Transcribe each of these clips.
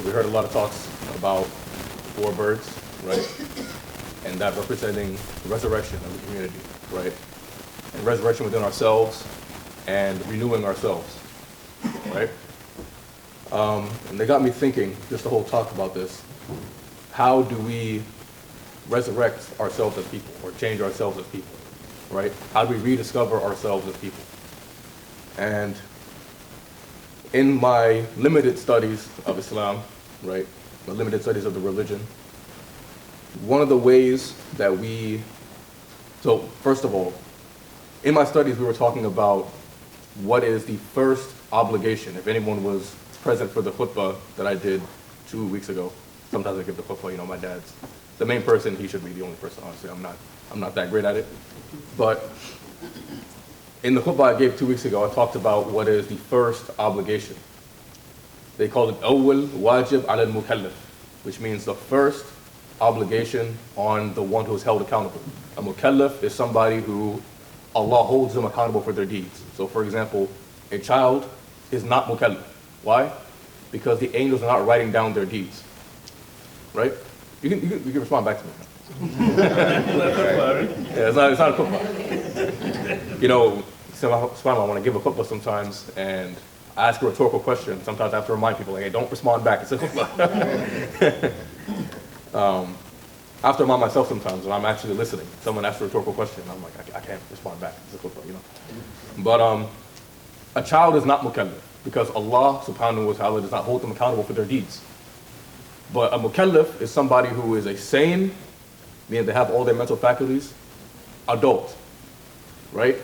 we heard a lot of talks about four birds, right? And that representing resurrection of the community, right? And resurrection within ourselves and renewing ourselves, right? And they got me thinking, just the whole talk about this, how do we resurrect ourselves as people or change ourselves as people, right? How do we rediscover ourselves as people? And in my limited studies of Islam, right, my limited studies of the religion, one of the ways that so first of all, in my studies we were talking about what is the first obligation, if anyone was present for the khutbah that I did 2 weeks ago. Sometimes I give the khutbah, my dad's the main person, he should be the only person, honestly. I'm not that great at it. But in the khutbah I gave 2 weeks ago, I talked about what is the first obligation. They call it awwal wajib ala al-mukallaf, which means the first obligation on the one who is held accountable. A mukallaf is somebody who Allah holds them accountable for their deeds. So for example, a child is not mukallaf. Why? Because the angels are not writing down their deeds. Right? You can respond back to me. Yeah, it's not a khutbah. I want to give a khutbah sometimes, and I ask a rhetorical question. Sometimes I have to remind people, like, hey, don't respond back. It's a khutbah. I have to remind myself sometimes when I'm actually listening. Someone asks a rhetorical question, I'm like, I can't respond back. It's a khutbah, But a child is not mukallaf because Allah subhanahu wa ta'ala does not hold them accountable for their deeds. But a mukallaf is somebody who is a sane, meaning they have all their mental faculties, adult, right?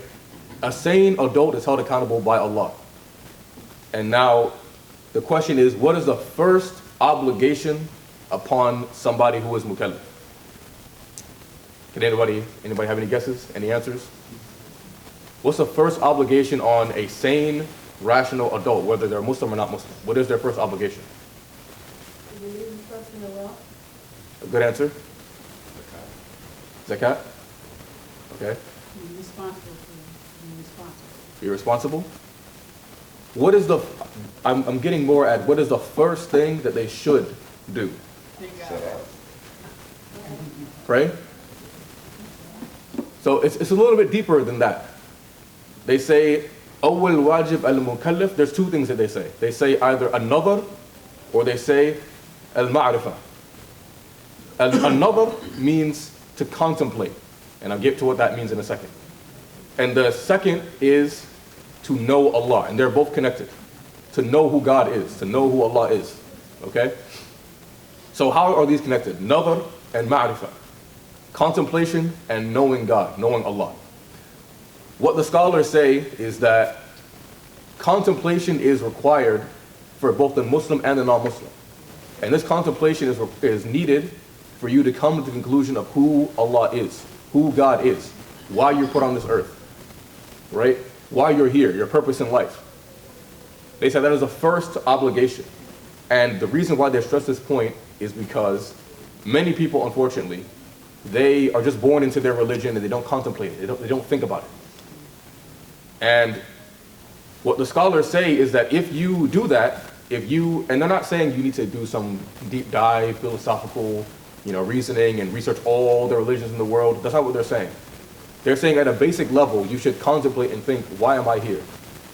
A sane adult is held accountable by Allah. And now the question is, what is the first obligation upon somebody who is mukallaf? Can anybody have any guesses, any answers? What's the first obligation on a sane, rational adult, whether they're Muslim or not Muslim? What is their first obligation? A good answer? Zakat? Okay. Be responsible. Be responsible? What is I'm getting more at what is the first thing that they should do? Pray? So it's a little bit deeper than that. They say, awwal wajib al-mukallaf, there's two things that they say. They say either an-nazar or they say al-ma'rifah. An-nazar means to contemplate, and I'll get to what that means in a second. And the second is to know Allah, and they're both connected. To know who God is, to know who Allah is, okay? So how are these connected? Nazar and ma'rifah. Contemplation and knowing God, knowing Allah. What the scholars say is that contemplation is required for both the Muslim and the non-Muslim. And this contemplation is needed for you to come to the conclusion of who Allah is, who God is, why you're put on this earth, right? Why you're here, your purpose in life. They said that is the first obligation. And the reason why they stress this point is because many people, unfortunately, they are just born into their religion and they don't contemplate it, they don't think about it. And what the scholars say is that if you do that, and they're not saying you need to do some deep dive, philosophical, reasoning and research all the religions in the world. That's not what they're saying. They're saying at a basic level, you should contemplate and think, why am I here?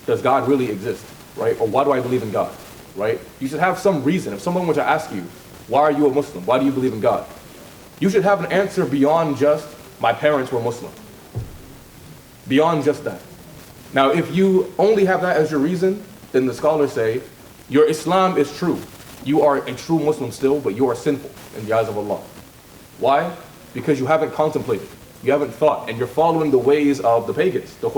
Does God really exist, right? Or why do I believe in God, right? You should have some reason. If someone were to ask you, why are you a Muslim? Why do you believe in God? You should have an answer beyond just, my parents were Muslim. Beyond just that. Now, if you only have that as your reason, then the scholars say, your Islam is true. You are a true Muslim still, but you are sinful in the eyes of Allah. Why? Because you haven't contemplated, you haven't thought, and you're following the ways of the pagans, the